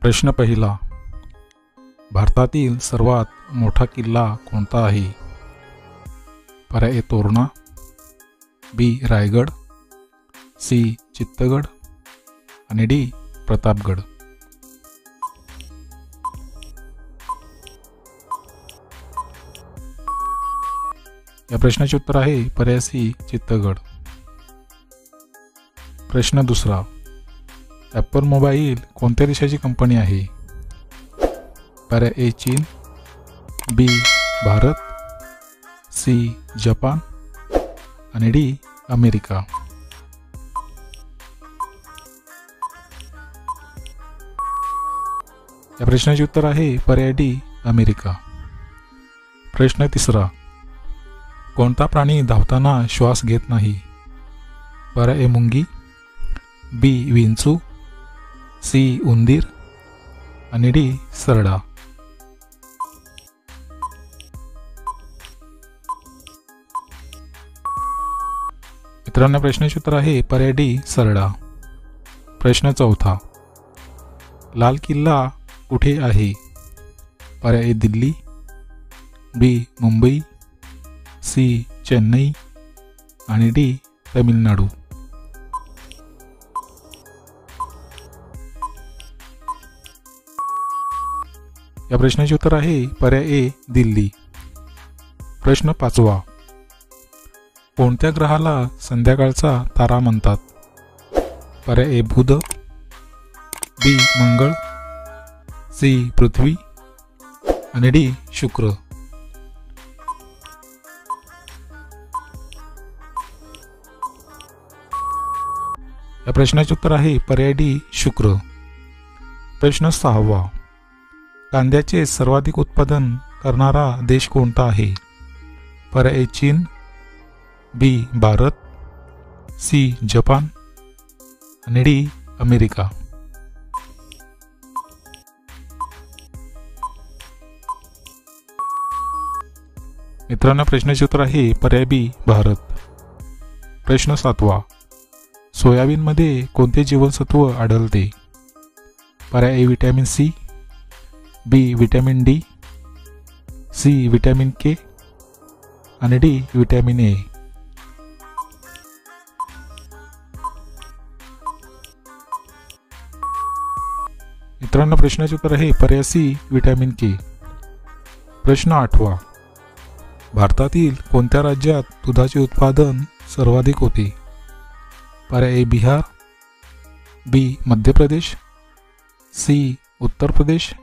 प्रश्न पहिला, भारतातील सर्वात मोठा किल्ला कोणता आहे? पर्याय ए तोरणा, बी रायगड, सी चित्तगड आणि डी प्रतापगड. या प्रश्नाचे उत्तर आहे पर्याय सी चित्तगड. प्रश्न दुसरा, ॲपल मोबाईल कोणत्या देशाची कंपनी आहे? पर्याय ए चीन, बी भारत, सी जपान आणि डी अमेरिका. या प्रश्नाचे उत्तर आहे पर्याय डी अमेरिका. प्रश्न तिसरा, कोणता प्राणी धावताना श्वास घेत नाही? पर्याय ए मुंगी, बी विंचू, सी उंदीर आणि डी सरडा. मित्रांनो, प्रश्नाचे उत्तर आहे पर्याय डी सरडा. प्रश्न चौथा, लाल किल्ला कुठे आहे? पर्याय ए दिल्ली, बी मुंबई, सी चेन्नई आणि डी तमिळनाडू. या प्रश्नाचे उत्तर आहे पर्याय ए दिल्ली. प्रश्न पाचवा, कोणत्या ग्रहाला संध्याकाळचा तारा म्हणतात? पर्याय ए बुध, बी मंगळ, सी पृथ्वी आणि डी शुक्र. या प्रश्नाचे उत्तर आहे पर्याय डी शुक्र. प्रश्न सहावा, कांद्याचे सर्वाधिक उत्पादन करणारा देश कोणता आहे? पर्याय ए चीन, बी भारत, सी जपान आणि डी अमेरिका. मित्रांनो, प्रश्नाचे उत्तर आहे पर्याय बी भारत. प्रश्न सातवा, सोयाबीनमध्ये कोणते जीवनसत्व आढळते? पर्याय A vitamin C, B vitamin D, C vitamin K आणि डी विटॅमिन ए. मित्रांनो, प्रश्नाचे उत्तर आहे पर्याय सी विटॅमिन के. प्रश्न आठवा, भारतातील कोणत्या राज्यात दुधाचे उत्पादन सर्वाधिक होते? पर्याय ए बिहार, बी मध्य प्रदेश, सी उत्तर प्रदेश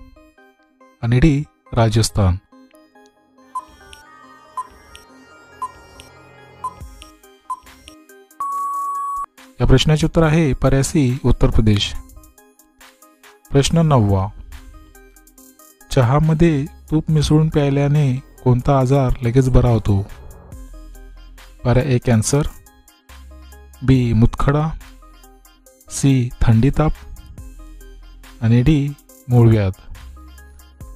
आणि डी राजस्थान. या प्रश्नाचे उत्तर आहे पर्याय सी उत्तर प्रदेश. प्रश्न नववा, चहामध्ये तूप मिसळून प्यायल्याने कोणता आजार लगेच बरा होतो? पर्याय ए कॅन्सर, बी मुतखडा, सी थंडी ताप आणि डी मूळव्याध.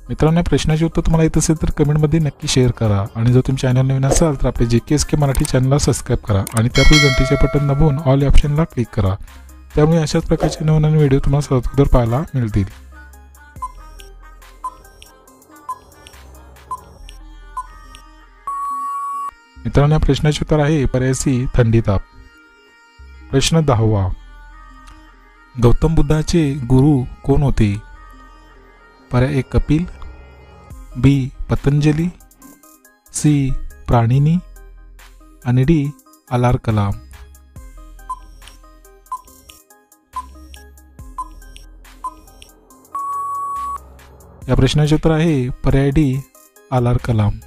मित्रांनो, प्रश्नाचे उत्तर तुम्हाला येत असेल तर कमेंटमध्ये नक्की शेअर करा आणि जर तुम्ही चॅनल नवीन असाल तर आपल्या JKSK मराठी चॅनलला सबस्क्राईब करा आणि त्यापूर्वी घंटीचे बटन दाबून ऑल ऑप्शनला क्लिक करा. त्यामुळे अशाच प्रकारचे नवनवीन व्हिडिओ तुम्हाला सर्वात अगोदर पाहायला मिळतील. मित्रांनो, प्रश्नाचे उत्तर आहे पर्याय सी थंडी ताप. प्रश्न 10वा, गौतम बुद्धाचे गुरु कोण होते? पर्याय ए कपिल, बी पतंजली, सी प्राणिनी आणि डी अलार कलाम. या प्रश्नाचे उत्तर आहे पर्याय डी अलार कलाम.